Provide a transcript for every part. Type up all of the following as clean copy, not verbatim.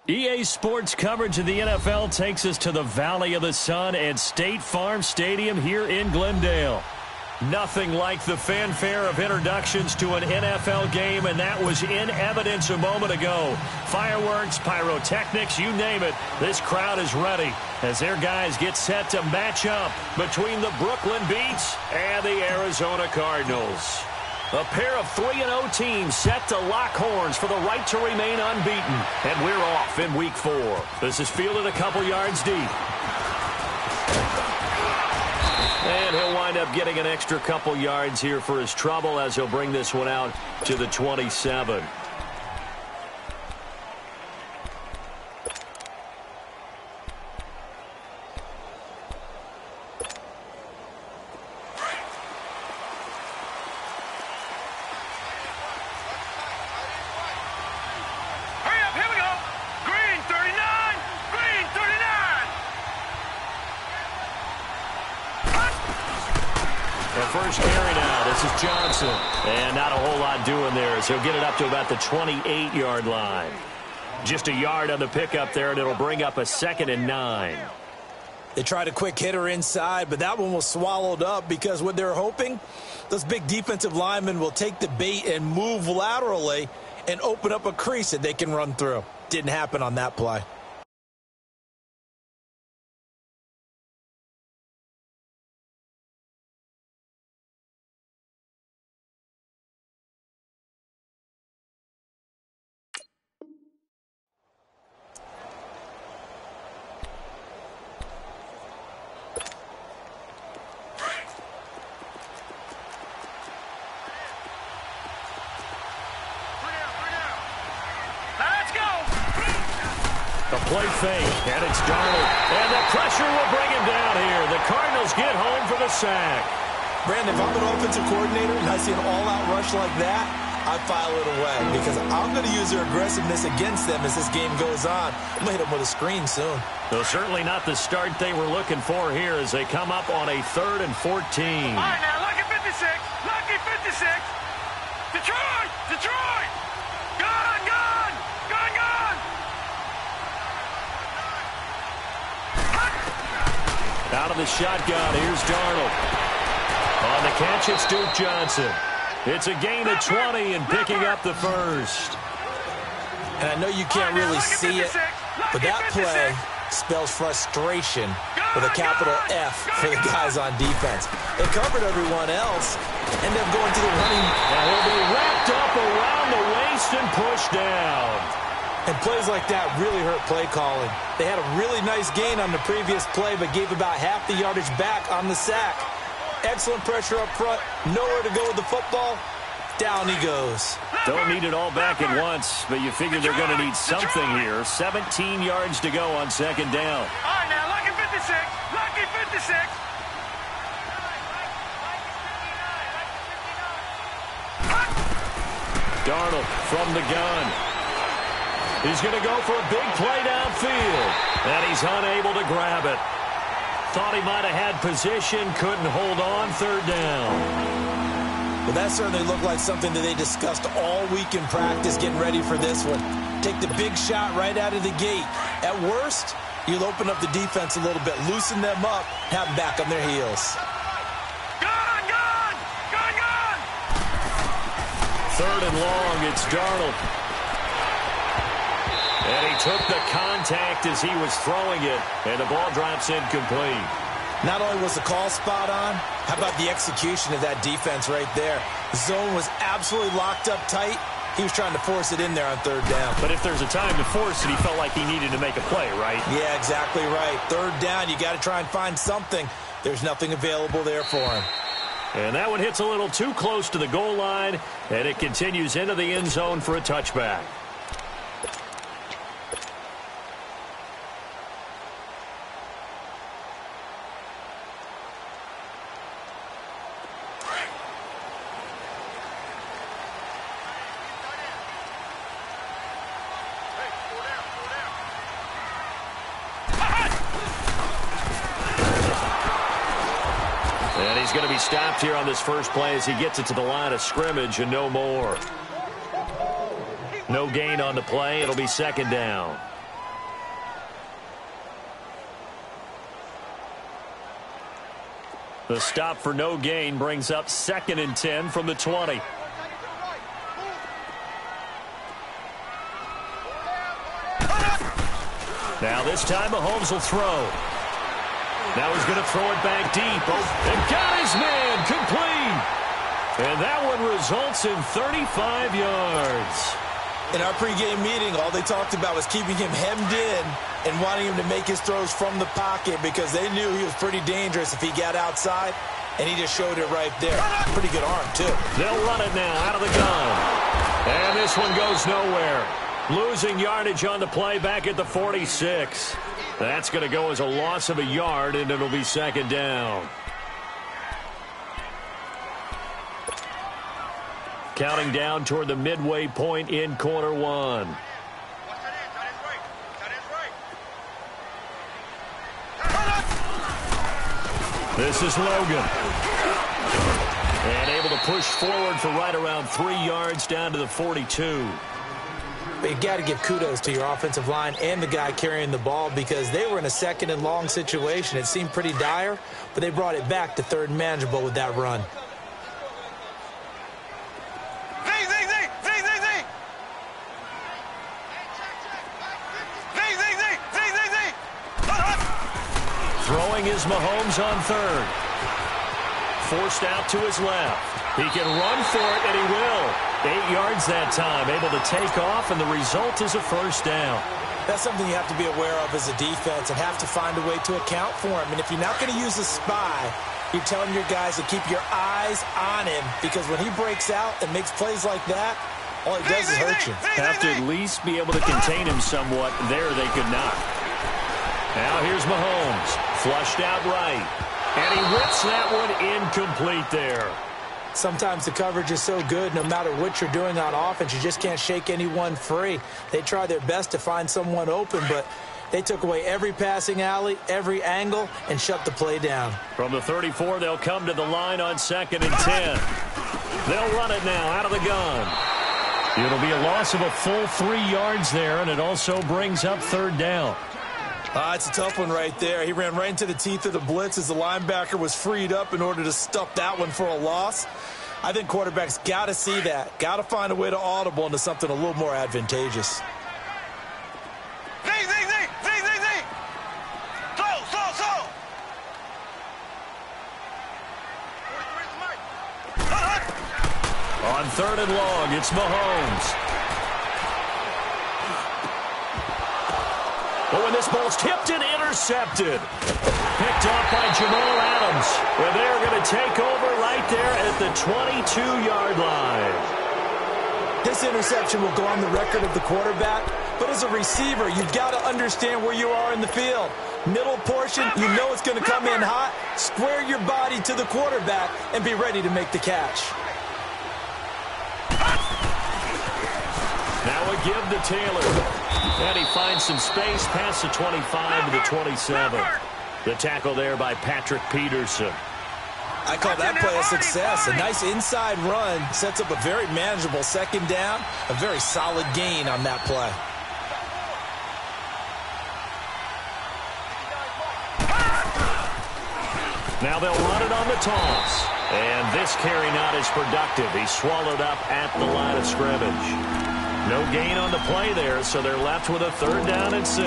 EA Sports coverage of the NFL takes us to the Valley of the Sun and State Farm Stadium here in Glendale. Nothing like the fanfare of introductions to an NFL game, and that was in evidence a moment ago. Fireworks, pyrotechnics, you name it, this crowd is ready as their guys get set to match up between the Brooklyn Beats and the Arizona Cardinals. A pair of 3-0 teams set to lock horns for the right to remain unbeaten. And we're off in Week 4. This is fielded a couple yards deep. And he'll wind up getting an extra couple yards here for his trouble as he'll bring this one out to the 27. First carry now. This is Johnson. And not a whole lot doing there as he'll get it up to about the 28-yard line. Just a yard on the pickup there, and it'll bring up a 2nd and 9. They tried a quick hitter inside, but that one was swallowed up because what they're hoping, those big defensive linemen will take the bait and move laterally and open up a crease that they can run through. Didn't happen on that play. Play fake, and it's Darnold. And the pressure will bring him down here. The Cardinals get home for the sack. Brandon, if I'm an offensive coordinator and I see an all-out rush like that, I file it away because I'm going to use their aggressiveness against them as this game goes on. I'm going to hit them with a screen soon. Though certainly not the start they were looking for here as they come up on a 3rd and 14. All right, now, lucky 56. Lucky 56. Detroit! Detroit! Gone! Gone! Gone! Gone! Out of the shotgun, here's Darnold. On the catch, it's Duke Johnson. It's a gain of 20 and picking up the first. And I know you can't really see it, but that play spells frustration with a capital F for the guys on defense. They covered everyone else, end up going to the running. And he'll be wrapped up around the waist and pushed down. And plays like that really hurt play calling. They had a really nice gain on the previous play, but gave about half the yardage back on the sack. Excellent pressure up front. Nowhere to go with the football. Down he goes. Don't need it all back at once, but you figure they're going to need something here. 17 yards to go on 2nd down. All right, now, lucky 56. Lucky 56. Darnold from the gun. He's going to go for a big play downfield, and he's unable to grab it. Thought he might have had position, couldn't hold on, 3rd down. Well, that certainly looked like something that they discussed all week in practice getting ready for this one. Take the big shot right out of the gate. At worst, you'll open up the defense a little bit, loosen them up, have them back on their heels. Gone! Gone! Gone! Gone! 3rd and long, it's Darnold. And he took the contact as he was throwing it, and the ball drops incomplete. Not only was the call spot on, how about the execution of that defense right there? The zone was absolutely locked up tight. He was trying to force it in there on 3rd down. But if there's a time to force it, he felt like he needed to make a play, right? Yeah, exactly right. 3rd down, you got to try and find something. There's nothing available there for him. And that one hits a little too close to the goal line, and it continues into the end zone for a touchback. And he's going to be stopped here on this first play as he gets it to the line of scrimmage and no more. No gain on the play. It'll be 2nd down. The stop for no gain brings up 2nd and 10 from the 20. Now this time Mahomes will throw. Now he's going to throw it back deep. And got his man complete. And that one results in 35 yards. In our pregame meeting, all they talked about was keeping him hemmed in and wanting him to make his throws from the pocket because they knew he was pretty dangerous if he got outside, and he just showed it right there. Pretty good arm, too. They'll run it now out of the gun. And this one goes nowhere. Losing yardage on the play back at the 46. That's going to go as a loss of a yard, and it'll be 2nd down. Counting down toward the midway point in quarter 1. This is Logan. And able to push forward for right around 3 yards down to the 42. But you got to give kudos to your offensive line and the guy carrying the ball because they were in a 2nd and long situation. It seemed pretty dire, but they brought it back to 3rd and manageable with that run. Throwing is Mahomes on 3rd. Forced out to his left. He can run for it, and he will. 8 yards that time, able to take off, and the result is a 1st down. That's something you have to be aware of as a defense and have to find a way to account for him. And if you're not going to use a spy, you're telling your guys to keep your eyes on him because when he breaks out and makes plays like that, all he does is hurt you. Have to at least be able to contain him somewhat. There they could not. Now here's Mahomes. Flushed out right. And he rips that one incomplete there. Sometimes the coverage is so good, no matter what you're doing on offense, you just can't shake anyone free. They try their best to find someone open, but they took away every passing alley, every angle, and shut the play down. From the 34, they'll come to the line on 2nd and 10. They'll run it now out of the gun. It'll be a loss of a full 3 yards there, and it also brings up 3rd down. It's a tough one right there. He ran right into the teeth of the blitz as the linebacker was freed up in order to stuff that one for a loss. I think quarterbacks got to see that. Got to find a way to audible into something a little more advantageous. On 3rd and long, it's Mahomes. But when this ball's tipped and intercepted. Picked off by Jamal Adams. And they're going to take over right there at the 22-yard line. This interception will go on the record of the quarterback, but as a receiver, you've got to understand where you are in the field. Middle portion, you know it's going to come in hot. Square your body to the quarterback and be ready to make the catch. Now a give to Taylor. And he finds some space past the 25 to the 27. The tackle there by Patrick Peterson. I call that play a success. A nice inside run sets up a very manageable 2nd down. A very solid gain on that play. Now they'll run it on the toss. And this carry not as productive. He's swallowed up at the line of scrimmage. No gain on the play there, so they're left with a 3rd down and 6.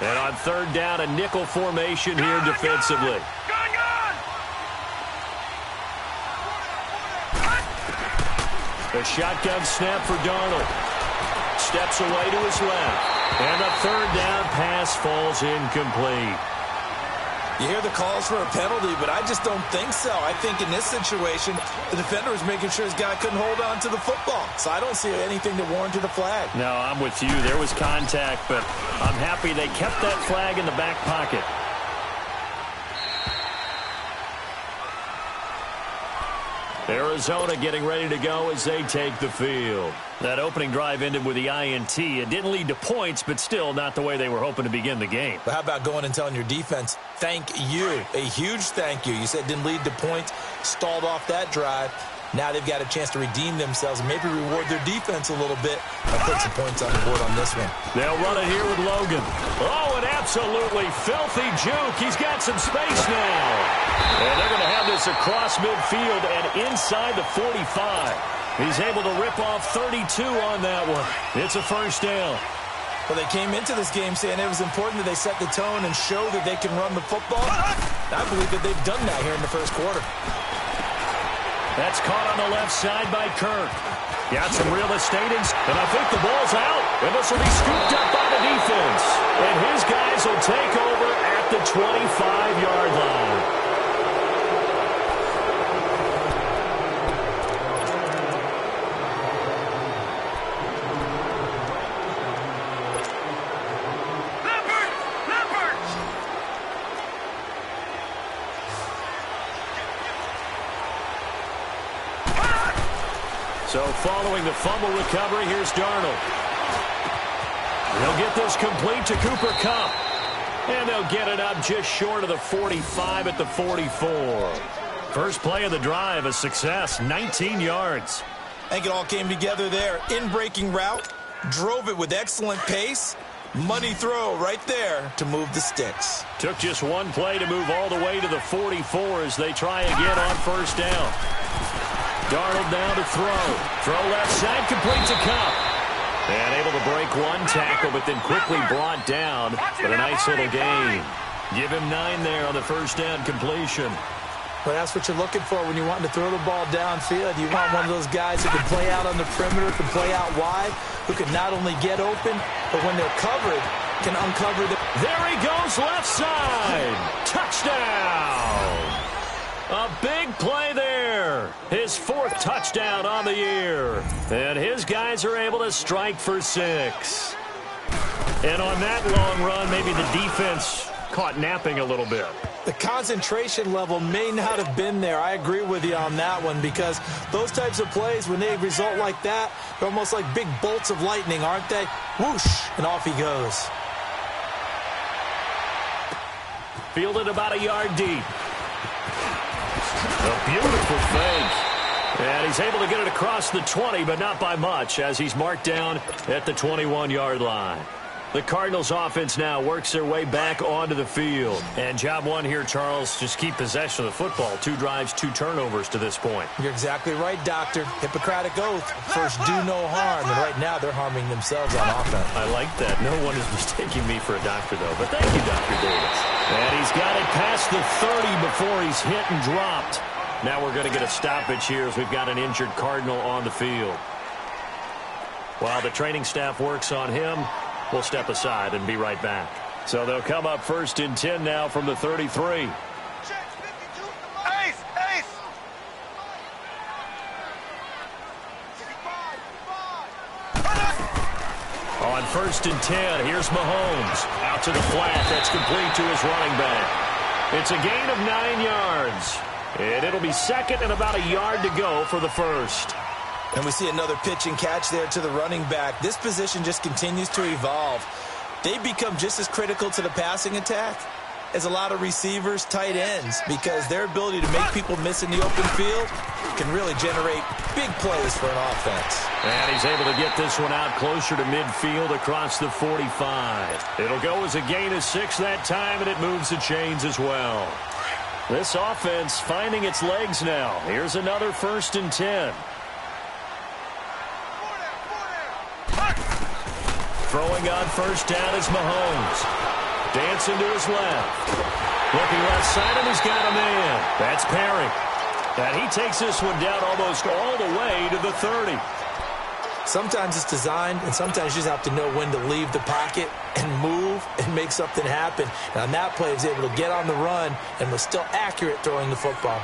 And on 3rd down, a nickel formation here defensively. A shotgun snap for Darnold. Steps away to his left. And the 3rd down pass falls incomplete. You hear the calls for a penalty, but I just don't think so. I think in this situation, the defender was making sure his guy couldn't hold on to the football. So I don't see anything to warrant a flag. No, I'm with you. There was contact, but I'm happy they kept that flag in the back pocket. Arizona getting ready to go as they take the field. That opening drive ended with the INT. It didn't lead to points, but still not the way they were hoping to begin the game. But how about going and telling your defense, thank you, a huge thank you. You said it didn't lead to points, stalled off that drive. Now they've got a chance to redeem themselves and maybe reward their defense a little bit by putting some points on the board on this one. They'll run it here with Logan. Oh, an absolutely filthy juke. He's got some space now. And they're going to have this across midfield and inside the 45. He's able to rip off 32 on that one. It's a first down. Well, they came into this game saying it was important that they set the tone and show that they can run the football. I believe that they've done that here in the first quarter. That's caught on the left side by Kirk. Got some real estate, and I think the ball's out. And this will be scooped up by the defense. And his guys will take over at the 25-yard line. So following the fumble recovery, here's Darnold. They'll get this complete to Cooper Kupp. And they'll get it up just short of the 45 at the 44. First play of the drive, a success, 19 yards. I think it all came together there. In-breaking route, drove it with excellent pace. Money throw right there to move the sticks. Took just one play to move all the way to the 44 as they try again on first down. Darnold down to throw. Throw left side, complete to Kupp. And able to break one tackle, but then quickly brought down. But a nice little gain. Give him 9 there on the first down completion. Well, that's what you're looking for when you're wanting to throw the ball downfield. You want one of those guys who can play out on the perimeter, can play out wide, who can not only get open, but when they're covered, can uncover the... There he goes, left side. Touchdown. A big play there. His 4th touchdown on the year. And his guys are able to strike for 6. And on that long run, maybe the defense caught napping a little bit. The concentration level may not have been there. I agree with you on that one, because those types of plays, when they result like that, they're almost like big bolts of lightning, aren't they? Whoosh, and off he goes. Fielded about a yard deep. A beautiful fake. And he's able to get it across the 20, but not by much, as he's marked down at the 21-yard line. The Cardinals offense now works their way back onto the field. And job one here, Charles, just keep possession of the football. 2 drives, 2 turnovers to this point. You're exactly right, Doctor. Hippocratic oath. First, do no harm. And right now, they're harming themselves on offense. I like that. No one is mistaking me for a doctor, though. But thank you, Dr. Davis. And he's got it past the 30 before he's hit and dropped. Now we're going to get a stoppage here as we've got an injured Cardinal on the field. While the training staff works on him, we'll step aside and be right back. So they'll come up first and 10 now from the 33. On first and 10, here's Mahomes. Out to the flat. That's complete to his running back. It's a gain of 9 yards. And it'll be second and about a yard to go for the first. And we see another pitch and catch there to the running back. This position just continues to evolve. They become just as critical to the passing attack as a lot of receivers, tight ends, because their ability to make people miss in the open field can really generate big plays for an offense. And he's able to get this one out closer to midfield across the 45. It'll go as a gain of 6 that time, and it moves the chains as well. This offense finding its legs now. Here's another first and 10. Throwing on first down is Mahomes. Dancing to his left. Looking left side, and he's got a man. That's Perry. And he takes this one down almost all the way to the 30. Sometimes it's designed, and sometimes you just have to know when to leave the pocket and move and make something happen. And on that play, he was able to get on the run and was still accurate throwing the football.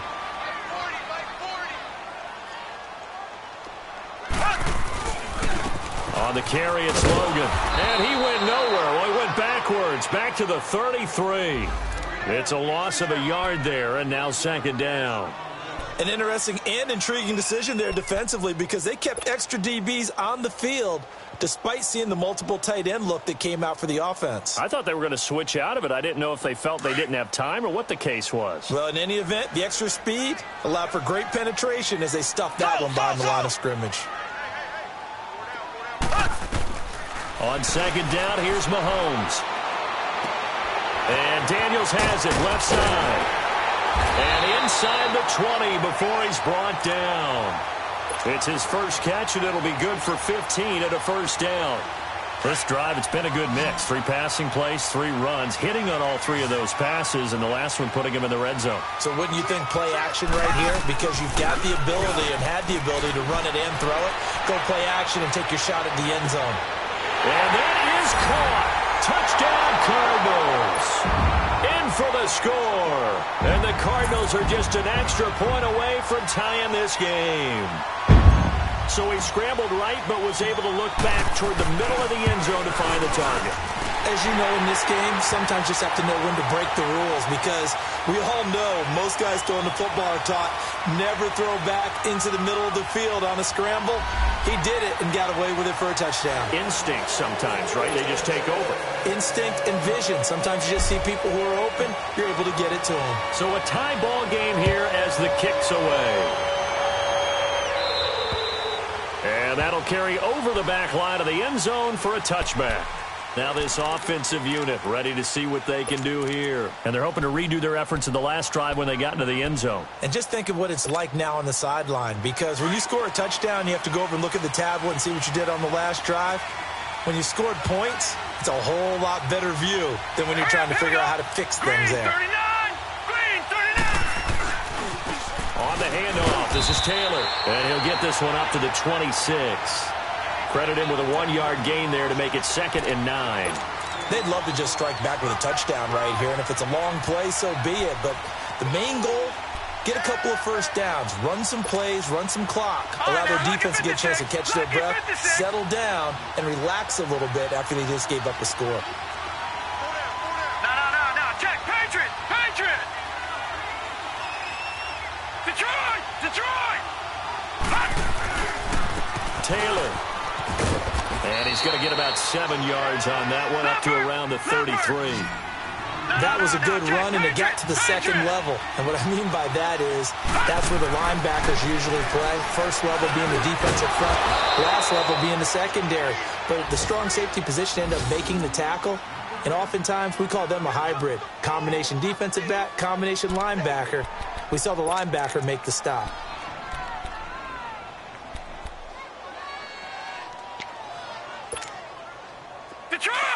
On the carry, it's Logan. And he went nowhere. Well, he went backwards, back to the 33. It's a loss of a yard there, and now second down. An interesting and intriguing decision there defensively because they kept extra DBs on the field despite seeing the multiple tight end look that came out for the offense. I thought they were going to switch out of it. I didn't know if they felt they didn't have time or what the case was. Well, in any event, the extra speed allowed for great penetration as they stuffed that one behind the line of scrimmage. On second down, here's Mahomes. And Daniels has it left side. And inside the 20 before he's brought down. It's his first catch, and it'll be good for 15 at a first down. This drive, it's been a good mix. 3 passing plays, 3 runs, hitting on all 3 of those passes, and the last one putting him in the red zone. So wouldn't you think play action right here? Because you've got the ability and had the ability to run it and throw it. Go play action and take your shot at the end zone. And that is caught. Touchdown, Cardinals. In for the score. And the Cardinals are just an extra point away from tying this game. So he scrambled right, but was able to look back toward the middle of the end zone to find the target. As you know, in this game, sometimes you just have to know when to break the rules because we all know most guys throwing the football are taught never throw back into the middle of the field on a scramble. He did it and got away with it for a touchdown. Instinct sometimes, right? They just take over. Instinct and vision. Sometimes you just see people who are open, you're able to get it to them. So a tie ball game here as the kick's away. And that'll carry over the back line of the end zone for a touchback. Now this offensive unit ready to see what they can do here. And they're hoping to redo their efforts in the last drive when they got into the end zone. And just think of what it's like now on the sideline, because when you score a touchdown, you have to go over and look at the tablet and see what you did on the last drive. When you scored points, it's a whole lot better view than when you're trying to figure out how to fix things there. Green, 39. On the handoff, this is Taylor. And he'll get this one up to the 26. Credit him with a 1-yard gain there to make it 2nd and 9. They'd love to just strike back with a touchdown right here, and if it's a long play, so be it. But the main goal, get a couple of first downs, run some plays, run some clock, allow their defense to get a chance to catch their breath, settle down, and relax a little bit after they just gave up a score. No. Check. Patriot. Detroit. Taylor. And he's going to get about 7 yards on that one, up to around the 33. That was a good run, and it got to the second level. And what I mean by that is that's where the linebackers usually play. First level being the defensive front, last level being the secondary. But the strong safety position ended up making the tackle. And oftentimes we call them a hybrid. Combination defensive back, combination linebacker. We saw the linebacker make the stop.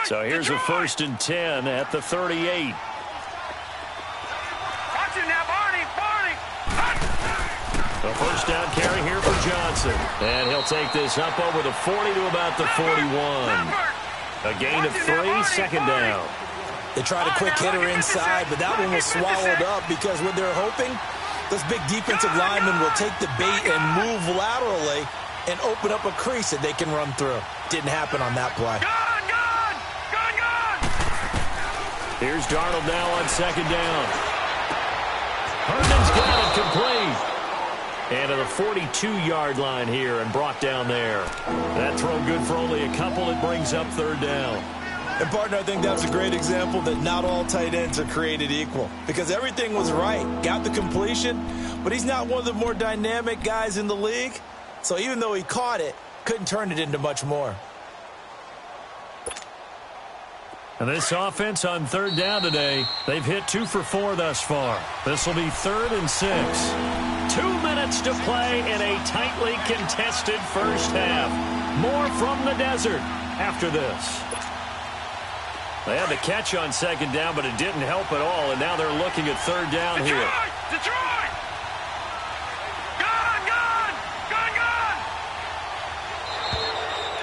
So here's a 1st and 10 at the 38. Watch him now, Barney. A first down carry here for Johnson. And he'll take this up over the 40 to about the 41. A gain of 3, 2nd down. They tried a quick hitter inside, but that one was swallowed up because what they're hoping, those big defensive linemen will take the bait and move laterally and open up a crease that they can run through. Didn't happen on that play. Here's Darnold now on 2nd down. Herndon's got it complete. And to the 42-yard line here and brought down there. That throw good for only a couple. It brings up 3rd down. And, partner, I think that's a great example that not all tight ends are created equal. Because everything was right. Got the completion, but he's not one of the more dynamic guys in the league. So even though he caught it, couldn't turn it into much more. And this offense on 3rd down today, they've hit 2 for 4 thus far. This will be 3rd and 6. 2 minutes to play in a tightly contested first half. More from the desert after this. They had the catch on 2nd down, but it didn't help at all, and now they're looking at 3rd down here. Detroit! Gone!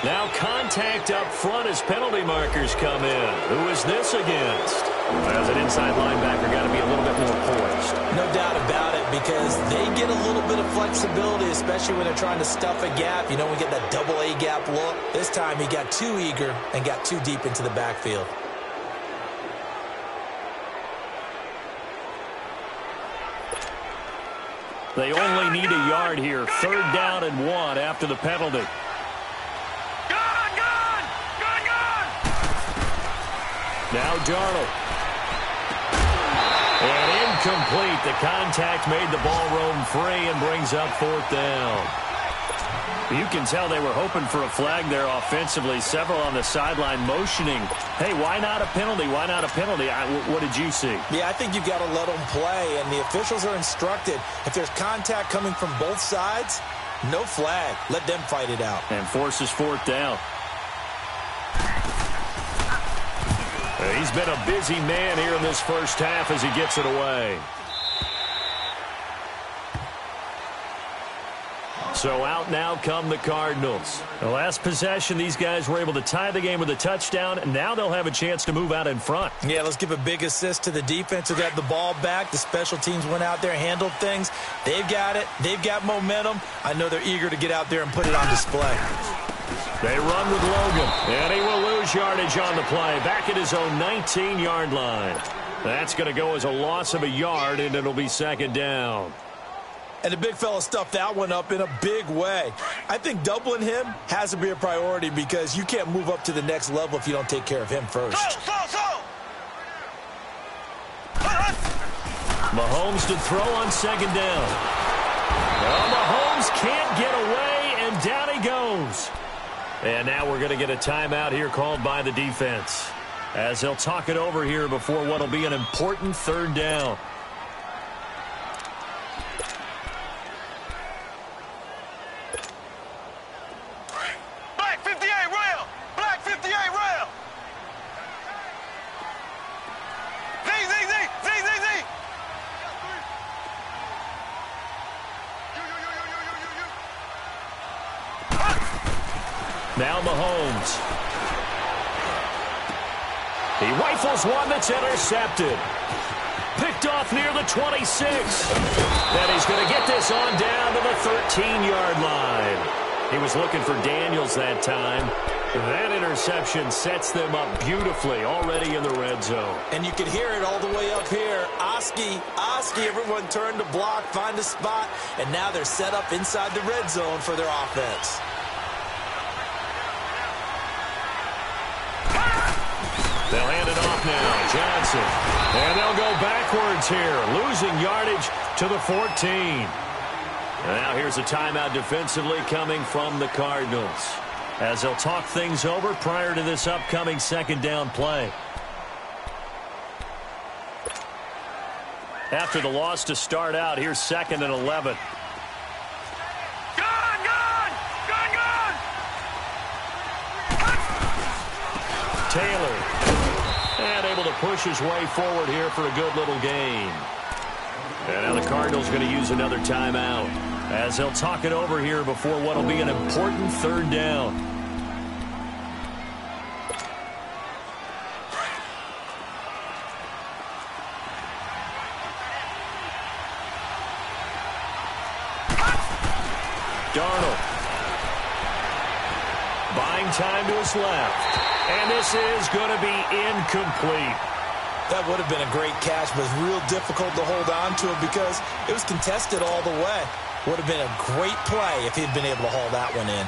Now contact up front as penalty markers come in. Who is this against? As an inside linebacker, got to be a little bit more poised. No doubt about it, because they get a little bit of flexibility, especially when they're trying to stuff a gap. You know, we get that double A gap look. This time he got too eager and got too deep into the backfield. They only need a yard here. 3rd down and 1 after the penalty. Now Darnold. And incomplete. The contact made the ball roam free and brings up 4th down. You can tell they were hoping for a flag there offensively. Several on the sideline motioning. Hey, why not a penalty? Why not a penalty? What did you see? Yeah, I think you've got to let them play, and the officials are instructed. If there's contact coming from both sides, no flag. Let them fight it out. And forces 4th down. He's been a busy man here in this first half as he gets it away. So out now come the Cardinals. The last possession, these guys were able to tie the game with a touchdown, and now they'll have a chance to move out in front. Yeah, let's give a big assist to the defense who got the ball back. The special teams went out there and handled things. They've got it. They've got momentum. I know they're eager to get out there and put it on display. They run with Logan, and he will lose yardage on the play. Back at his own 19-yard line. That's going to go as a loss of a yard, and it'll be 2nd down. And the big fella stuffed that one up in a big way. I think doubling him has to be a priority because you can't move up to the next level if you don't take care of him first. Mahomes to throw on 2nd down. Well, Mahomes can't get away, and down he goes. And now we're going to get a timeout here called by the defense, as they'll talk it over here before what will be an important 3rd down. Now Mahomes. He rifles one that's intercepted. Picked off near the 26. And he's going to get this on down to the 13-yard line. He was looking for Daniels that time. That interception sets them up beautifully already in the red zone. And you can hear it all the way up here. Oski, everyone turned to block, find a spot, and now they're set up inside the red zone for their offense. They'll hand it off now, Johnson. And they'll go backwards here, losing yardage to the 14. And now here's a timeout defensively coming from the Cardinals, as they'll talk things over prior to this upcoming 2nd down play. After the loss to start out, here's 2nd and 11. Taylor. And able to push his way forward here for a good little gain. And now the Cardinals going to use another timeout, as they'll talk it over here before what will be an important 3rd down. Darnold. Buying time to his left. And this is going to be incomplete. That would have been a great catch, but it's real difficult to hold on to it because it was contested all the way. Would have been a great play if he'd been able to haul that one in.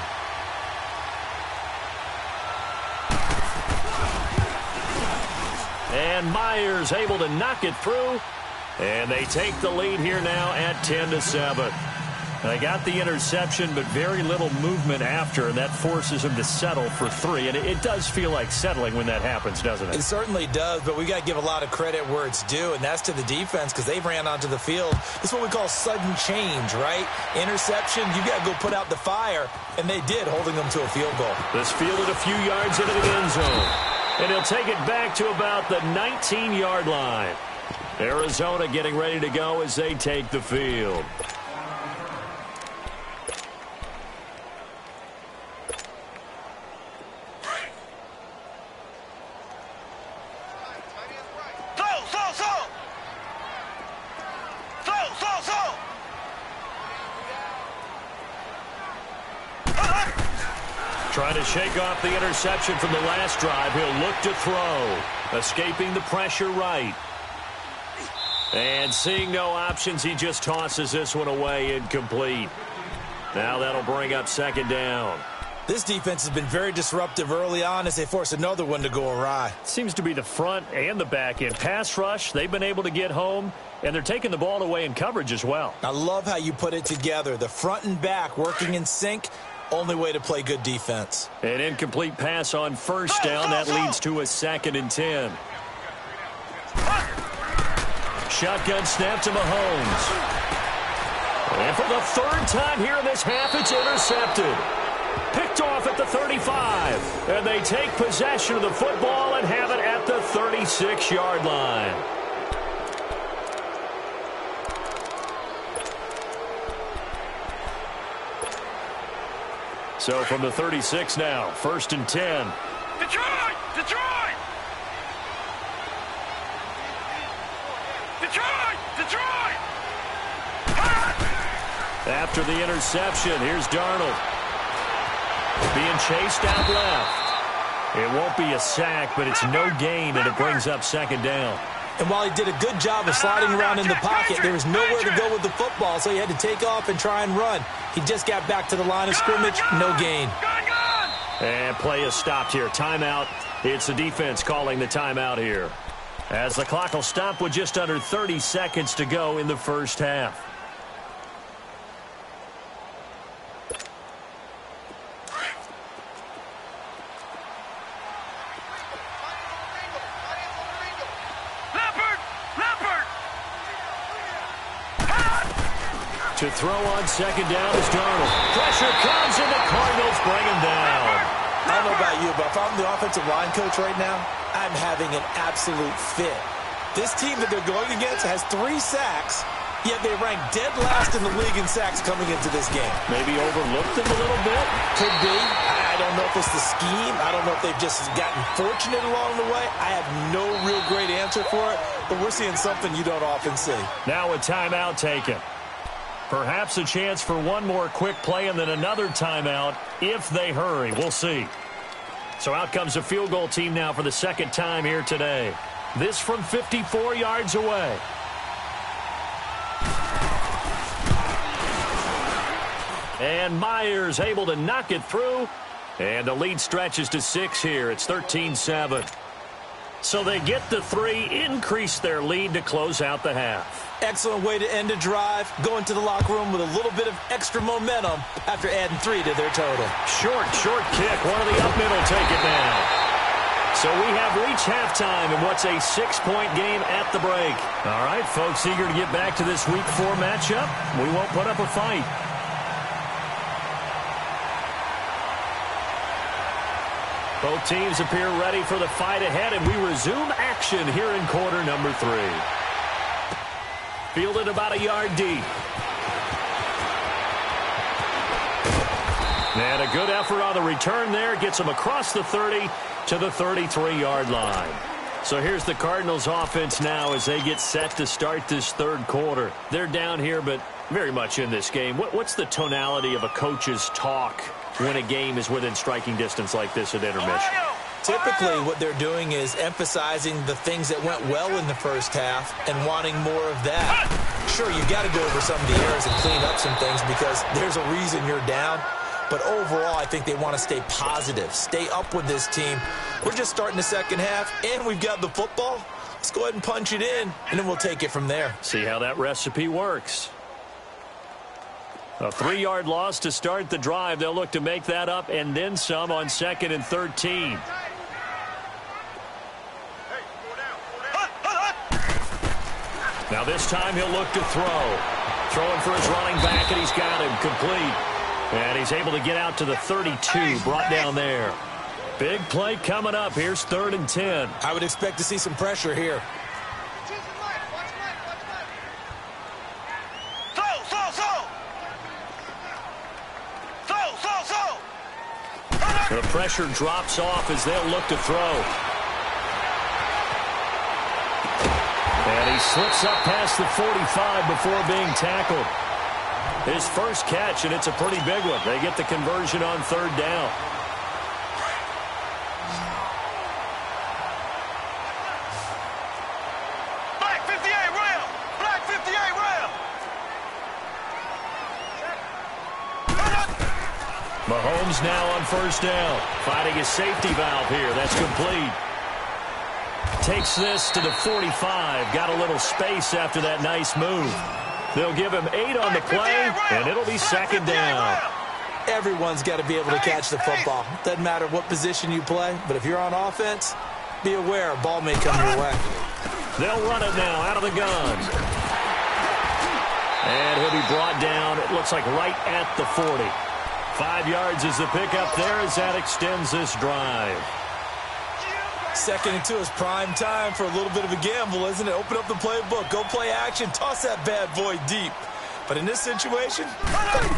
And Myers able to knock it through. And they take the lead here now at 10-7. They got the interception, but very little movement after, and that forces him to settle for 3. And it does feel like settling when that happens, doesn't it? It certainly does, but we got to give a lot of credit where it's due, and that's to the defense because they ran onto the field. It's what we call sudden change, right? Interception, you got to go put out the fire, and they did, holding them to a field goal. This fielded a few yards into the end zone, and he'll take it back to about the 19-yard line. Arizona getting ready to go as they take the field. Trying to shake off the interception from the last drive. He'll look to throw. Escaping the pressure right. And seeing no options, he just tosses this one away incomplete. Now that'll bring up second down. This defense has been very disruptive early on as they force another one to go awry. Seems to be the front and the back end. Pass rush, they've been able to get home, and they're taking the ball away in coverage as well. I love how you put it together. The front and back working in sync. Only way to play good defense. An incomplete pass on first down. That leads to a 2nd and 10. Shotgun snap to Mahomes. And for the 3rd time here in this half, it's intercepted. Picked off at the 35. And they take possession of the football and have it at the 36-yard line. So from the 36 now, 1st and 10. Detroit! Detroit! Detroit! Detroit! After the interception, here's Darnold. Being chased out left. It won't be a sack, but it's no gain, and it brings up 2nd down. And while he did a good job of sliding around in the pocket, there was nowhere to go with the football, so he had to take off and try and run. He just got back to the line of scrimmage, no gain. And play is stopped here. Timeout. It's the defense calling the timeout here, as the clock will stop with just under 30 seconds to go in the first half. To throw on 2nd down is Darnold. Pressure comes, and the Cardinals bring him down. I don't know about you, but if I'm the offensive line coach right now, I'm having an absolute fit. This team that they're going against has 3 sacks, yet they rank dead last in the league in sacks coming into this game. Maybe overlooked them a little bit? Could be. I don't know if it's the scheme. I don't know if they've just gotten fortunate along the way. I have no real great answer for it, but we're seeing something you don't often see. Now a timeout taken. Perhaps a chance for one more quick play and then another timeout if they hurry. We'll see. So out comes a field goal team now for the 2nd time here today. This from 54 yards away. And Myers able to knock it through. And the lead stretches to 6 here. It's 13-7. So they get the 3, increase their lead to close out the half. Excellent way to end a drive. Go into the locker room with a little bit of extra momentum after adding 3 to their total. Short kick. One of the up middle take it down. So we have reached halftime in what's a 6-point game at the break. All right, folks, eager to get back to this Week 4 matchup. We won't put up a fight. Both teams appear ready for the fight ahead, and we resume action here in quarter number 3. Fielded about a yard deep. And a good effort on the return there. Gets them across the 30 to the 33-yard line. So here's the Cardinals offense now as they get set to start this 3rd quarter. They're down here, but very much in this game. What's the tonality of a coach's talk when a game is within striking distance like this at intermission? Typically, what they're doing is emphasizing the things that went well in the first half and wanting more of that. Sure, you've got to go over some of the errors and clean up some things because there's a reason you're down. But overall, I think they want to stay positive, stay up with this team. We're just starting the 2nd half, and we've got the football. Let's go ahead and punch it in, and then we'll take it from there. See how that recipe works. A 3-yard loss to start the drive. They'll look to make that up and then some on 2nd and 13. Now this time he'll look to throw. Throwing for his running back, and he's got him complete. And he's able to get out to the 32, brought down there. Big play coming up. Here's 3rd and 10. I would expect to see some pressure here. The pressure drops off as they'll look to throw. And he slips up past the 45 before being tackled. His first catch, and it's a pretty big one. They get the conversion on 3rd down. Mike, 58, Royal. Mahomes now on first down. Finding his safety valve here. That's complete. Takes this to the 45. Got a little space after that nice move. They'll give him 8 on the play, and it'll be second down. Everyone's got to be able to catch the football. Doesn't matter what position you play, but if you're on offense, be aware a ball may come your way. They'll run it now out of the gun. And he'll be brought down, it looks like right at the 40. 5 yards is the pickup there as that extends this drive. 2nd and 2 is prime time for a little bit of a gamble, isn't it? Open up the playbook, go play action, toss that bad boy deep. But in this situation,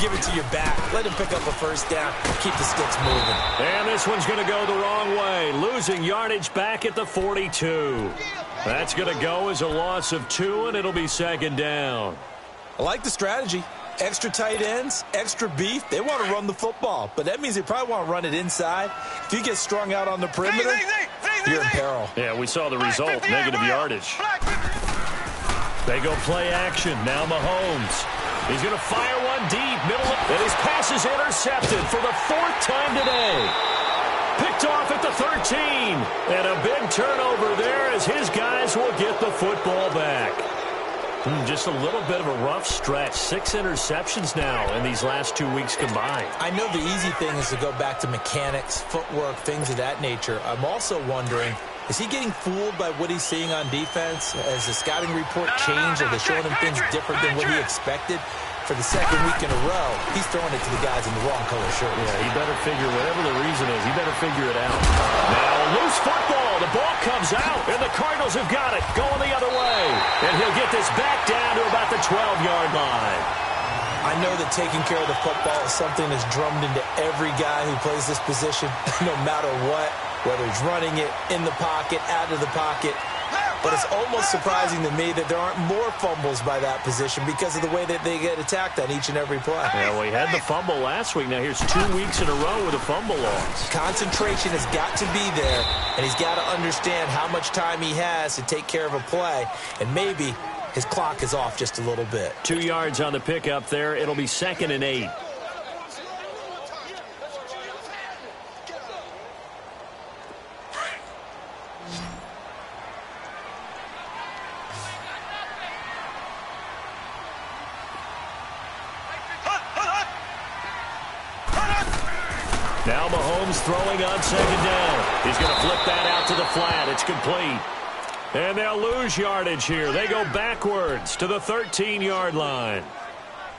give it to your back. Let him pick up a first down. Keep the sticks moving. And this one's going to go the wrong way. Losing yardage back at the 42. That's going to go as a loss of 2, and it'll be second down. I like the strategy. Extra tight ends, extra beef. They want to run the football, but that means they probably want to run it inside. If you get strung out on the perimeter, you're in peril. Yeah, we saw the result, negative yardage. They go play action. Now Mahomes. He's going to fire one deep, middle, and his pass is intercepted for the 4th time today. Picked off at the 13, and a big turnover there as his guys will get the football back. Just a little bit of a rough stretch. 6 interceptions now in these last 2 weeks combined. I know the easy thing is to go back to mechanics, footwork, things of that nature. I'm also wondering, is he getting fooled by what he's seeing on defense? Has the scouting report changed? Are they showing him things different than what he expected? For the 2nd week in a row, he's throwing it to the guys in the wrong color shirts. Yeah, he better figure, whatever the reason is, he better figure it out. Now, loose football. The ball comes out, and the Cardinals have got it. Going the other way. And he'll get this back down to about the 12-yard line. I know that taking care of the football is something that's drummed into every guy who plays this position, no matter what, whether he's running it, in the pocket, out of the pocket. But it's almost surprising to me that there aren't more fumbles by that position because of the way that they get attacked on each and every play. Yeah, well, he had the fumble last week. Now here's 2 weeks in a row with a fumble loss. Concentration has got to be there, and he's got to understand how much time he has to take care of a play, and maybe his clock is off just a little bit. 2 yards on the pickup there. It'll be 2nd and 8. Now Mahomes throwing on 2nd down. He's going to flip that out to the flat. It's complete. And they'll lose yardage here. They go backwards to the 13-yard line.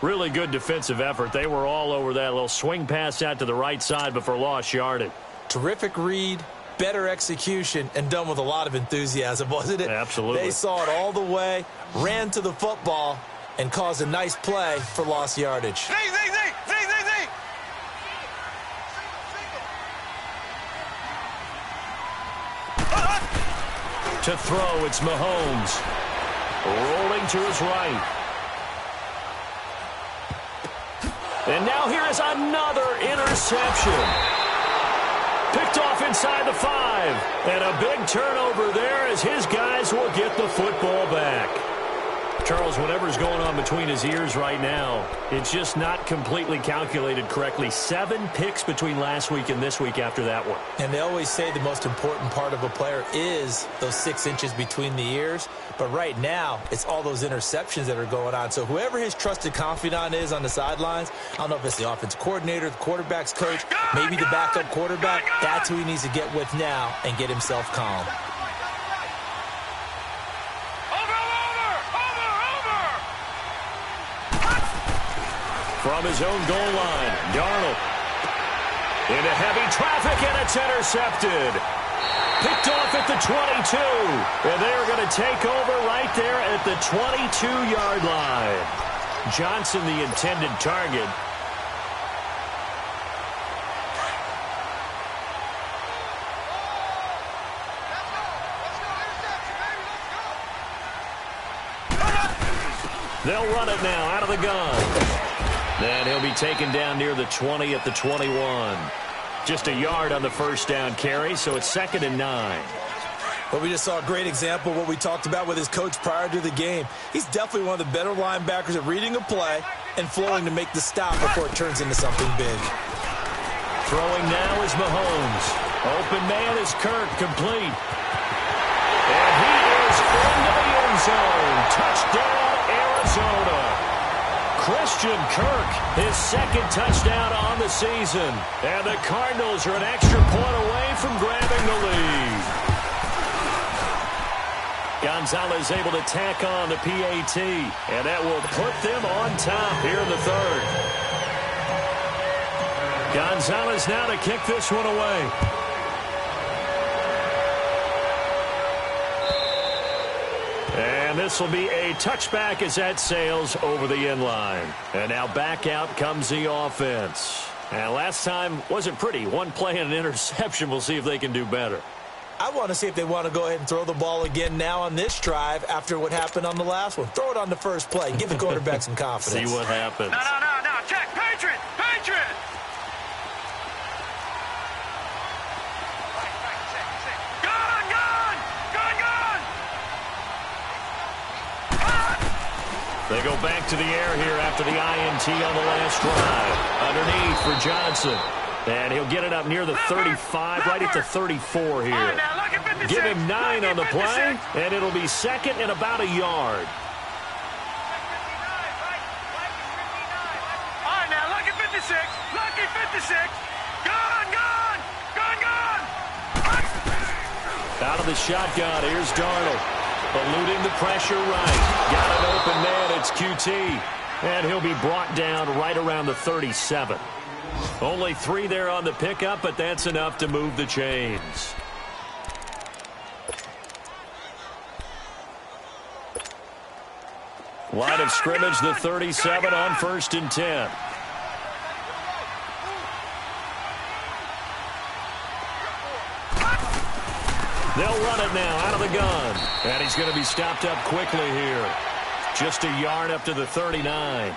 Really good defensive effort. They were all over that little swing pass out to the right side before lost yardage. Terrific read, better execution, and done with a lot of enthusiasm, wasn't it? Absolutely. They saw it all the way, ran to the football, and caused a nice play for lost yardage. To throw, it's Mahomes. Rolling to his right. And now here is another interception. Picked off inside the 5. And a big turnover there as his guys will get the football back. Charles, whatever's going on between his ears right now, it's just not completely calculated correctly. 7 picks between last week and this week after that one. And they always say the most important part of a player is those 6 inches between the ears. But right now, it's all those interceptions that are going on. So whoever his trusted confidant is on the sidelines, I don't know if it's the offensive coordinator, the quarterback's coach, maybe the backup quarterback, that's who he needs to get with now and get himself calm. From his own goal line, Darnold into heavy traffic, and it's intercepted. Picked off at the 22, and they are going to take over right there at the 22-yard line. Johnson, the intended target. They'll run it now out of the gun. And he'll be taken down near the 20 at the 21. Just a yard on the first down carry, so it's 2nd and 9. Well, we just saw a great example of what we talked about with his coach prior to the game. He's definitely one of the better linebackers at reading a play and flowing to make the stop before it turns into something big. Throwing now is Mahomes. Open man is Kirk, complete. And he is into the end zone. Touchdown, Arizona. Christian Kirk, his second touchdown on the season. And the Cardinals are an extra point away from grabbing the lead. Gonzalez able to tack on the PAT, and that will put them on top here in the third. Gonzalez now to kick this one away. And this will be a touchback as that sails over the end line. And now back out comes the offense. And last time wasn't pretty. One play and an interception. We'll see if they can do better. I want to see if they want to go ahead and throw the ball again now on this drive after what happened on the last one. Throw it on the first play. Give the quarterback some confidence. See what happens. No. Check. Patriot. They go back to the air here after the INT on the last drive. Underneath for Johnson. And he'll get it up near the 35, right at the 34 here. Give him 9 on the play, and it'll be second and about a yard. All right, now, lucky 56. Lucky 56. Gone. Out of the shotgun, here's Darnold. Eluding the pressure right. Got an open man, it's QT. And he'll be brought down right around the 37. Only 3 there on the pickup, but that's enough to move the chains. Line of scrimmage, the 37 on 1st and 10. They'll run it now out of the gun. And he's going to be stopped up quickly here. Just a yard up to the 39.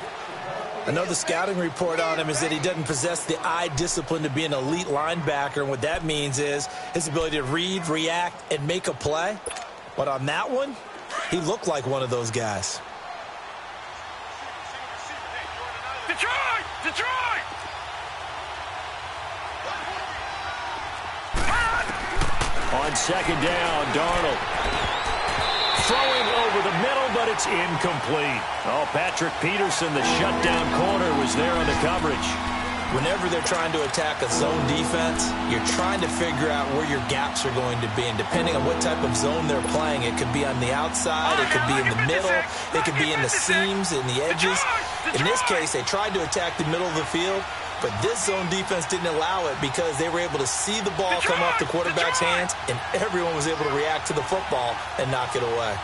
I know the scouting report on him is that he doesn't possess the eye discipline to be an elite linebacker. And what that means is his ability to read, react, and make a play. But on that one, he looked like one of those guys. Detroit! On second down, Darnold. Throwing over the middle, but it's incomplete. Oh, Patrick Peterson, the shutdown corner, was there on the coverage. Whenever they're trying to attack a zone defense, you're trying to figure out where your gaps are going to be. And depending on what type of zone they're playing, it could be on the outside, it could be in the middle, it could be in the seams, in the edges. In this case, they tried to attack the middle of the field, but this zone defense didn't allow it because they were able to see the ball come off the quarterback's hands, and everyone was able to react to the football and knock it away.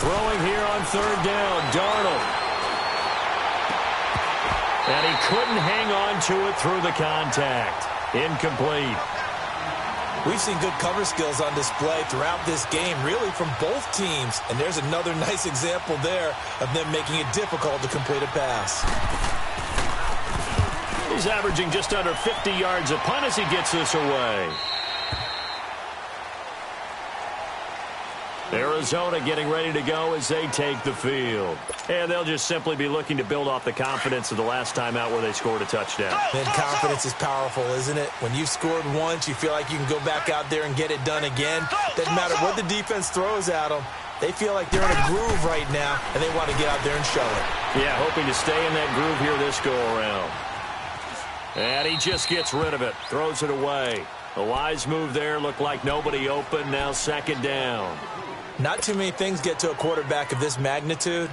Throwing here on third down, Darnold. And he couldn't hang on to it through the contact. Incomplete. We've seen good cover skills on display throughout this game, really from both teams. And there's another nice example there of them making it difficult to complete a pass. He's averaging just under 50 yards a punt as he gets this away. Arizona getting ready to go as they take the field. And they'll just simply be looking to build off the confidence of the last time out where they scored a touchdown. And confidence is powerful, isn't it? When you've scored once, you feel like you can go back out there and get it done again. Doesn't matter what the defense throws at them. They feel like they're in a groove right now, and they want to get out there and show it. Yeah, hoping to stay in that groove here this go-around. And he just gets rid of it, throws it away. A wise move there, looked like nobody open, now second down. Not too many things get to a quarterback of this magnitude,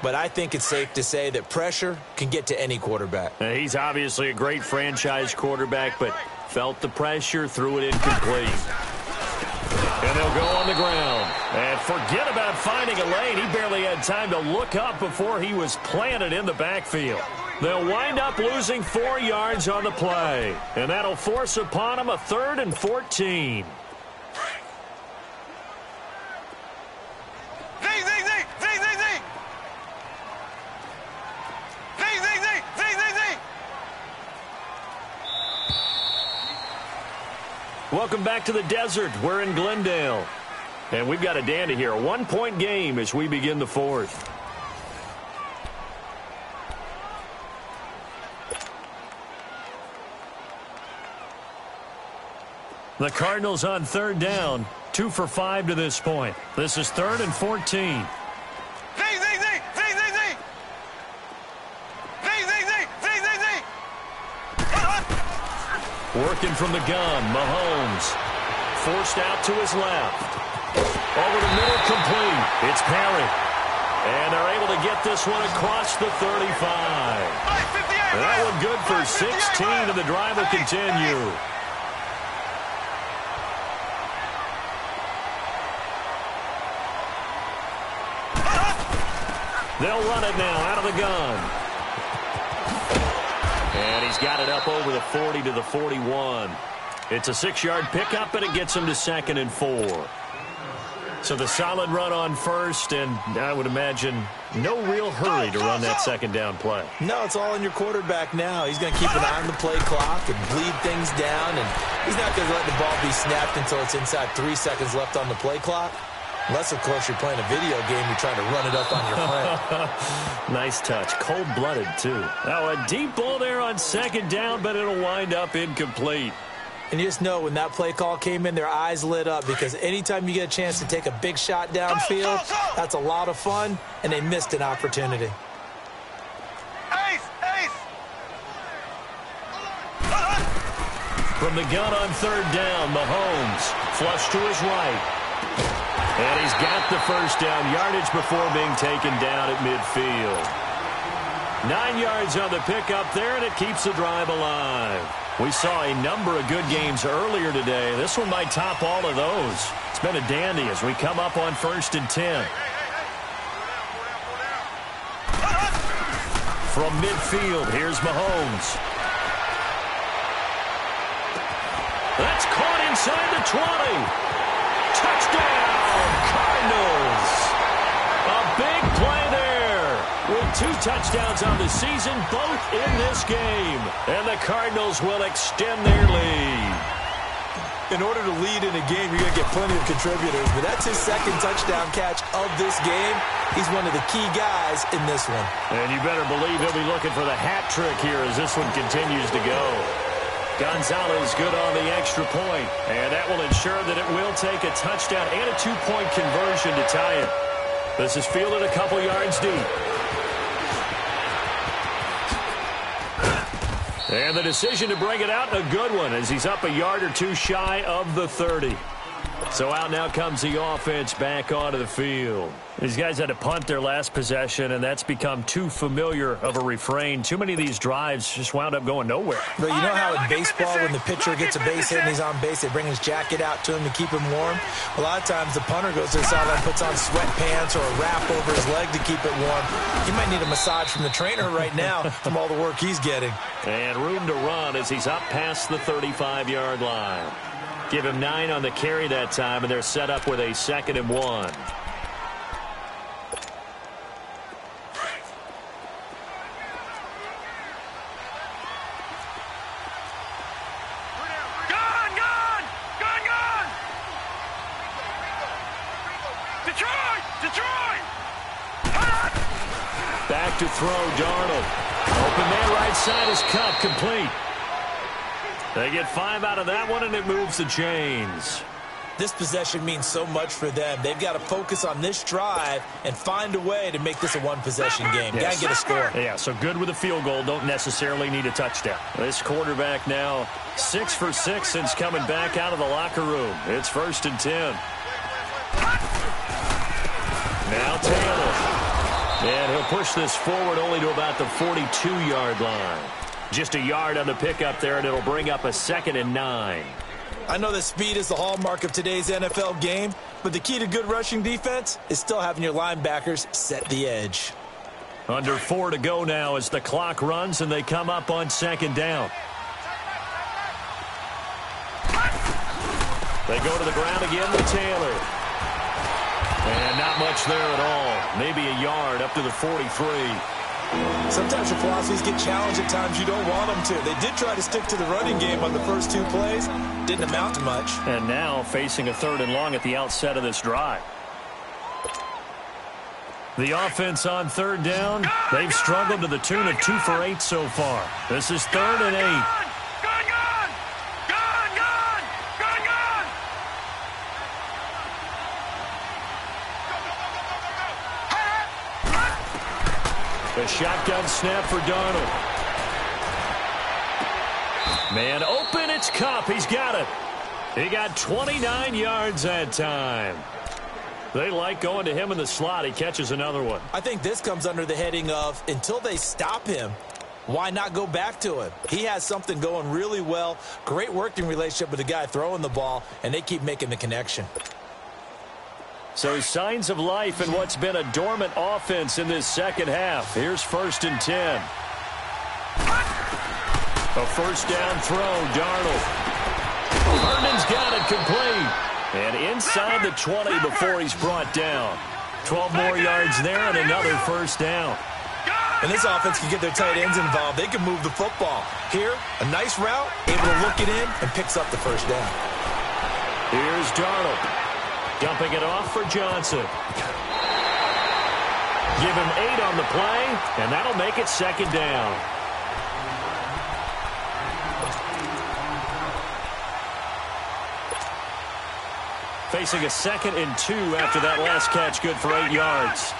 but I think it's safe to say that pressure can get to any quarterback. He's obviously a great franchise quarterback, but felt the pressure, threw it incomplete. And they'll go on the ground. And forget about finding a lane. He barely had time to look up before he was planted in the backfield. They'll wind up losing 4 yards on the play. And that'll force upon him a 3rd and 14. Welcome back to the desert. We're in Glendale. And we've got a dandy here. A one-point game as we begin the fourth. The Cardinals on third down. 2 for 5 to this point. This is 3rd and 14. Working from the gun, Mahomes. Forced out to his left. Over the middle, complete. It's Perry. And they're able to get this one across the 35. That one good for 16, and the drive will continue. They'll run it now out of the gun. And he's got it up over the 40 to the 41. It's a 6-yard pickup, and it gets him to 2nd and 4. So the solid run on first, and I would imagine no real hurry to run that second down play. No, it's all in your quarterback now. He's going to keep an eye on the play clock and bleed things down, and he's not going to let the ball be snapped until it's inside 3 seconds left on the play clock. Unless, of course, you're playing a video game, you're trying to run it up on your friend. Nice touch. Cold-blooded, too. Now, a deep ball there on second down, but it'll wind up incomplete. And you just know when that play call came in, their eyes lit up, because anytime you get a chance to take a big shot downfield, that's a lot of fun, and they missed an opportunity. From the gun on third down, Mahomes. Flush to his right. And he's got the first down yardage before being taken down at midfield. 9 yards on the pickup there, and it keeps the drive alive. We saw a number of good games earlier today. This one might top all of those. It's been a dandy as we come up on 1st and 10. From midfield, here's Mahomes. That's caught inside the 20. Touchdown, Cardinals. A big play there with 2 touchdowns on the season, both in this game. And the Cardinals will extend their lead. In order to lead in a game, you're going to get plenty of contributors, but that's his 2nd touchdown catch of this game. He's one of the key guys in this one. And you better believe he'll be looking for the hat trick here as this one continues to go. Gonzalez good on the extra point, and that will ensure that it will take a touchdown and a 2-point conversion to tie it. This is fielded a couple yards deep. And the decision to bring it out, a good one, as he's up a yard or 2 shy of the 30. So out now comes the offense back onto the field. These guys had to punt their last possession, and that's become too familiar of a refrain. Too many of these drives just wound up going nowhere. But you know how in baseball, when the pitcher gets a base hit and he's on base, they bring his jacket out to him to keep him warm? A lot of times the punter goes to the sideline, puts on sweatpants or a wrap over his leg to keep it warm. He might need a massage from the trainer right now from all the work he's getting. And room to run as he's up past the 35-yard line. Give him 9 on the carry that time, and they're set up with a 2nd and 1. Back to throw, Darnold. Open man, right side is cut, complete. They get 5 out of that one, and it moves the chains. This possession means so much for them. They've got to focus on this drive and find a way to make this a one-possession game. Yes. Got to get a score. Yeah, so good with a field goal. Don't necessarily need a touchdown. This quarterback now 6 for 6 since coming back out of the locker room. It's 1st and 10. Now Taylor. And he'll push this forward only to about the 42-yard line. Just a yard on the pickup there, and it'll bring up a 2nd and 9. I know that speed is the hallmark of today's NFL game, but the key to good rushing defense is still having your linebackers set the edge. Under 4 to go now as the clock runs, and they come up on 2nd down. They go to the ground again with Taylor. And not much there at all. Maybe a yard up to the 43. Sometimes your philosophies get challenged at times you don't want them to. They did try to stick to the running game on the first 2 plays. Didn't amount to much. And now facing a 3rd and long at the outset of this drive. The offense on 3rd down, they've struggled to the tune of 2 for 8 so far. This is 3rd and 8. A shotgun snap for Darnold. Man open, it's Kupp. He's got it. He got 29 yards that time. They like going to him in the slot. He catches another one. I think this comes under the heading of until they stop him, why not go back to him? He has something going really well. Great working relationship with the guy throwing the ball, and they keep making the connection. So signs of life in what's been a dormant offense in this second half. Here's 1st and 10. A 1st down throw, Darnold. Herndon's got it complete. And inside the 20 before he's brought down. 12 more yards there and another 1st down. And this offense can get their tight ends involved. They can move the football. Here, a nice route, able to look it in, and picks up the 1st down. Here's Darnold. Dumping it off for Johnson. Give him 8 on the play, and that'll make it 2nd down. Facing a 2nd and 2 after that last catch, good for 8 yards.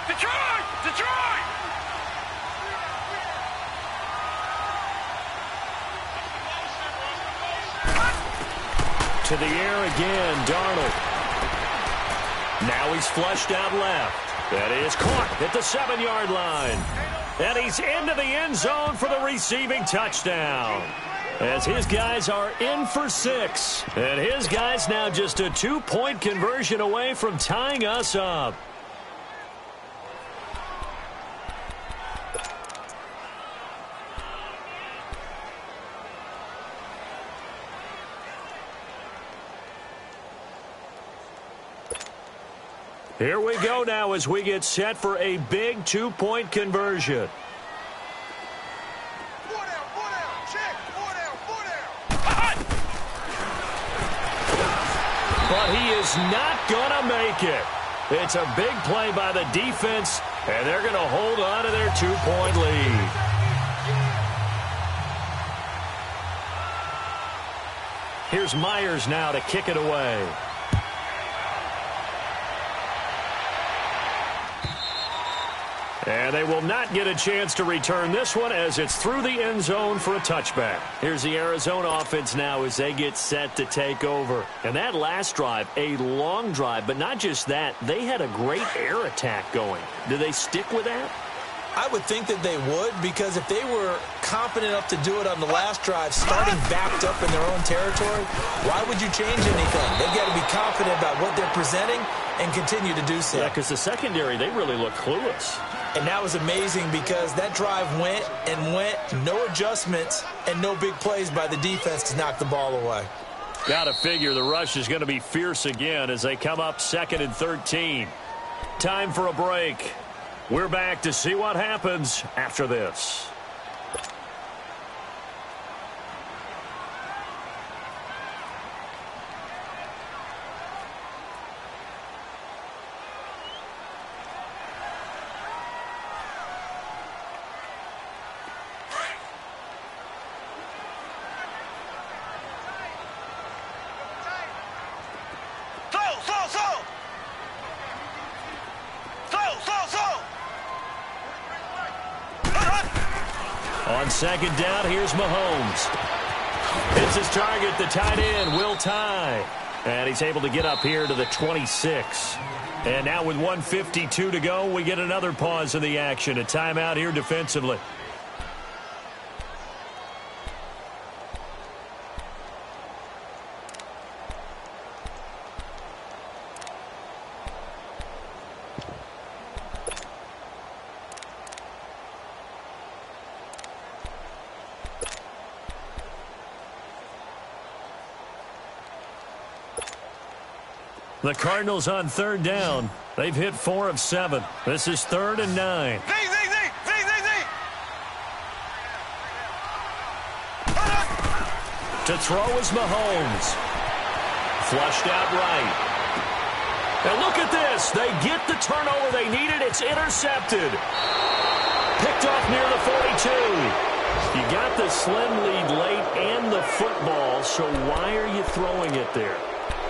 Detroit! Detroit! To the air again, Darnold. Now he's flushed out left. That is caught at the 7-yard line. And he's into the end zone for the receiving touchdown. As his guys are in for 6. And his guys now just a 2-point conversion away from tying us up. Here we go now as we get set for a big 2-point conversion. But he is not going to make it. It's a big play by the defense, and they're going to hold on to their 2-point lead. Here's Myers now to kick it away. And they will not get a chance to return this one as it's through the end zone for a touchback. Here's the Arizona offense now as they get set to take over. And that last drive, a long drive, but not just that. They had a great air attack going. Do they stick with that? I would think that they would, because if they were confident enough to do it on the last drive, starting backed up in their own territory, why would you change anything? They've got to be confident about what they're presenting and continue to do so. Yeah, because the secondary, they really look clueless. And that was amazing because that drive went and went, no adjustments and no big plays by the defense to knock the ball away. Got to figure the rush is going to be fierce again as they come up 2nd and 13. Time for a break. We're back to see what happens after this. On 2nd down, here's Mahomes. It's his target, the tight end, Will Tye. And he's able to get up here to the 26. And now with 1:52 to go, we get another pause in the action. A timeout here defensively. The Cardinals on third down. They've hit 4 of 7. This is 3rd and 9. To throw is Mahomes. Flushed out right. And look at this. They get the turnover they needed. It's intercepted. Picked off near the 42. You got the slim lead late and the football, so why are you throwing it there?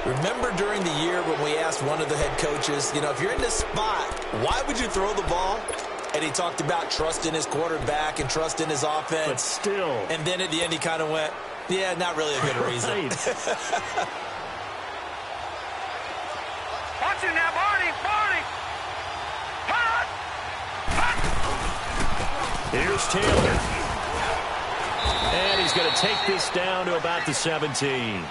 Remember during the year when we asked one of the head coaches, if you're in this spot, why would you throw the ball? And he talked about trust in his quarterback and trust in his offense. But still. And then at the end he kind of went, yeah, not really a good reason. Watch it now, Barney. Hot. Here's Taylor. And he's going to take this down to about the 17.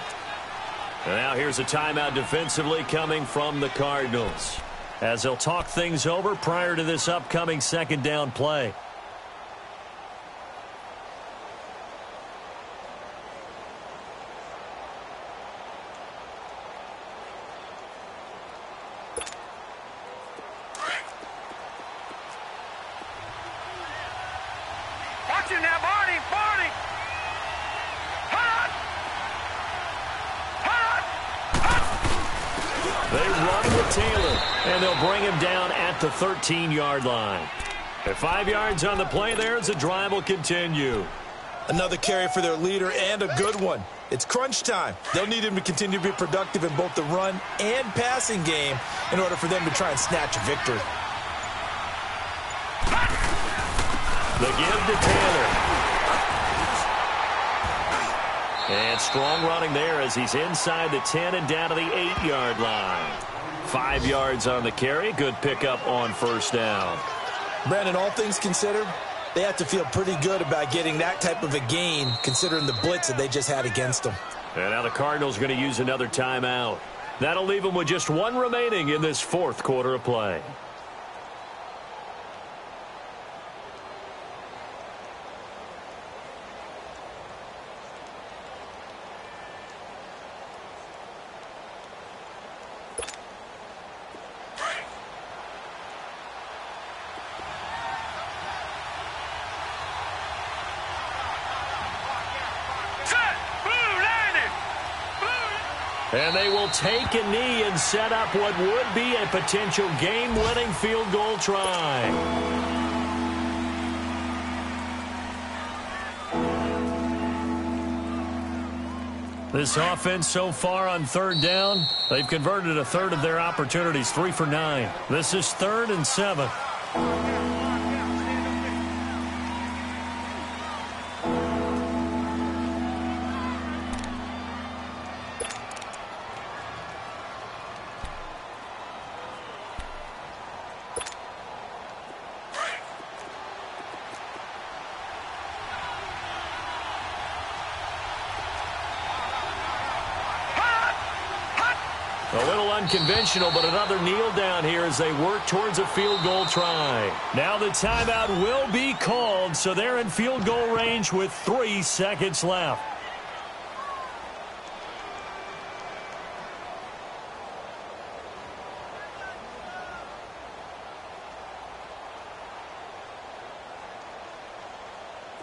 And now here's a timeout defensively coming from the Cardinals, as they'll talk things over prior to this upcoming second down play. Watch it now, Barney. Hot. They run with Taylor, and they'll bring him down at the 13-yard line. At 5 yards on the play there as the drive will continue. Another carry for their leader and a good one. It's crunch time. They'll need him to continue to be productive in both the run and passing game in order for them to try and snatch a victory. The give to Taylor. And strong running there as he's inside the 10 and down to the 8-yard line. 5 yards on the carry. Good pickup on first down. Brandon, all things considered, they have to feel pretty good about getting that type of a gain considering the blitz that they just had against them. And now the Cardinals going to use another timeout. That'll leave them with just 1 remaining in this 4th quarter of play. And they will take a knee and set up what would be a potential game-winning field goal try. This offense so far on third down, they've converted a third of their opportunities, 3 for 9. This is 3rd and 7. A little unconventional, but another kneel down here as they work towards a field goal try. Now the timeout will be called, so they're in field goal range with 3 seconds left.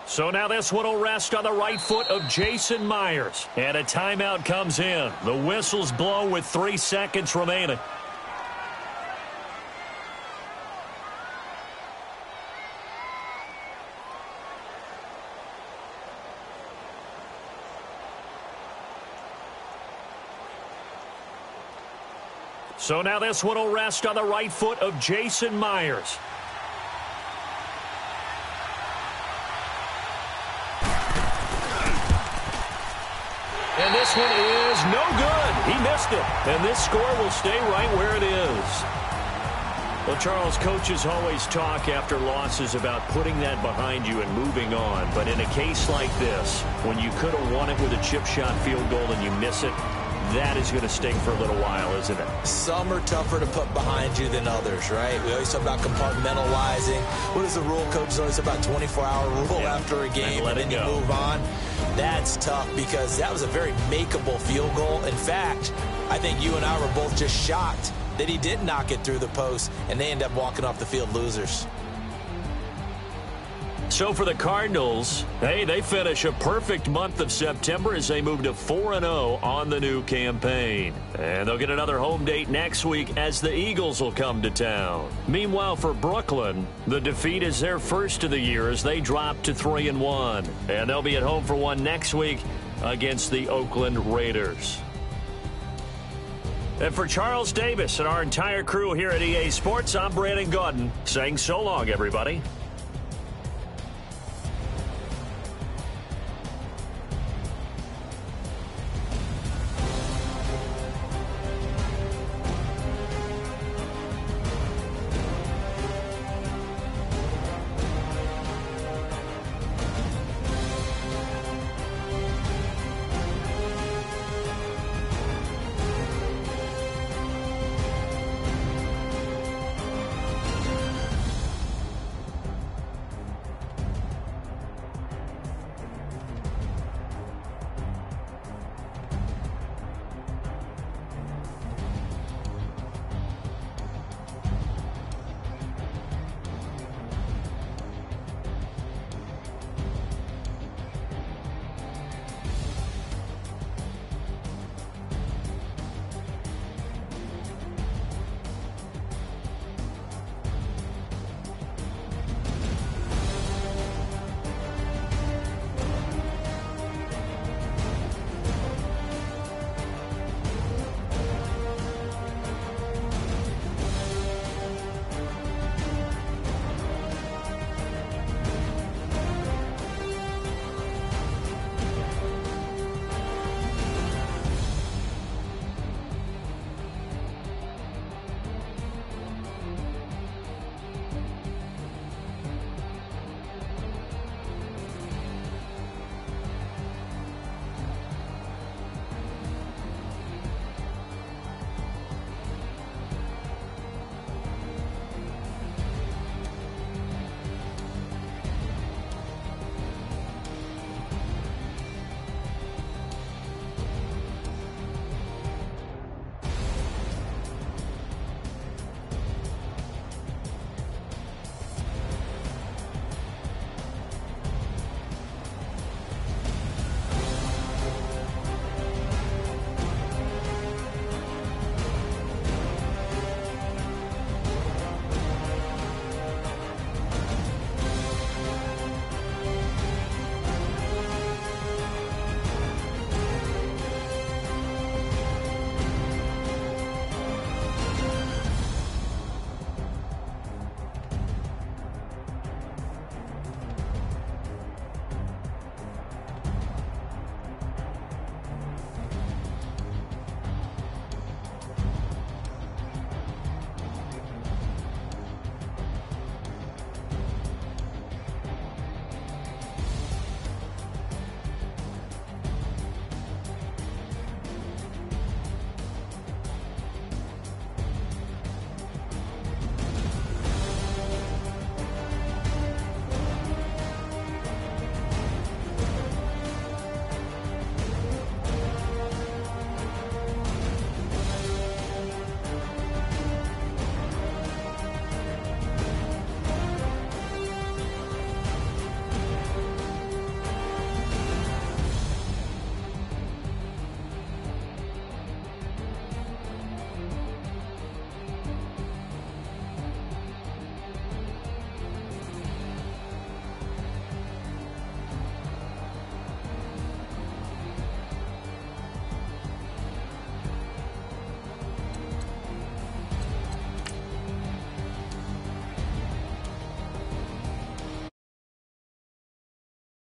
So now this one will rest on the right foot of Jason Myers. And a timeout comes in. The whistles blow with 3 seconds remaining. So now this one will rest on the right foot of Jason Myers. And this one is no good. He missed it. And this score will stay right where it is. Well, Charles, coaches always talk after losses about putting that behind you and moving on. But in a case like this, when you could have won it with a chip shot field goal and you miss it, that is going to sting for a little while, isn't it? Some are tougher to put behind you than others, right? We always talk about compartmentalizing. What is the rule, coach? Always about 24-hour rule after a game, and then you move on. That's tough because that was a very makeable field goal. In fact, I think you and I were both just shocked that he didn't knock it through the post, and they end up walking off the field losers. So for the Cardinals, hey, they finish a perfect month of September as they move to 4-0 on the new campaign. And they'll get another home date next week as the Eagles will come to town. Meanwhile, for Brooklyn, the defeat is their first of the year as they drop to 3-1. And they'll be at home for one next week against the Oakland Raiders. And for Charles Davis and our entire crew here at EA Sports, I'm Brandon Gaudin saying so long, everybody.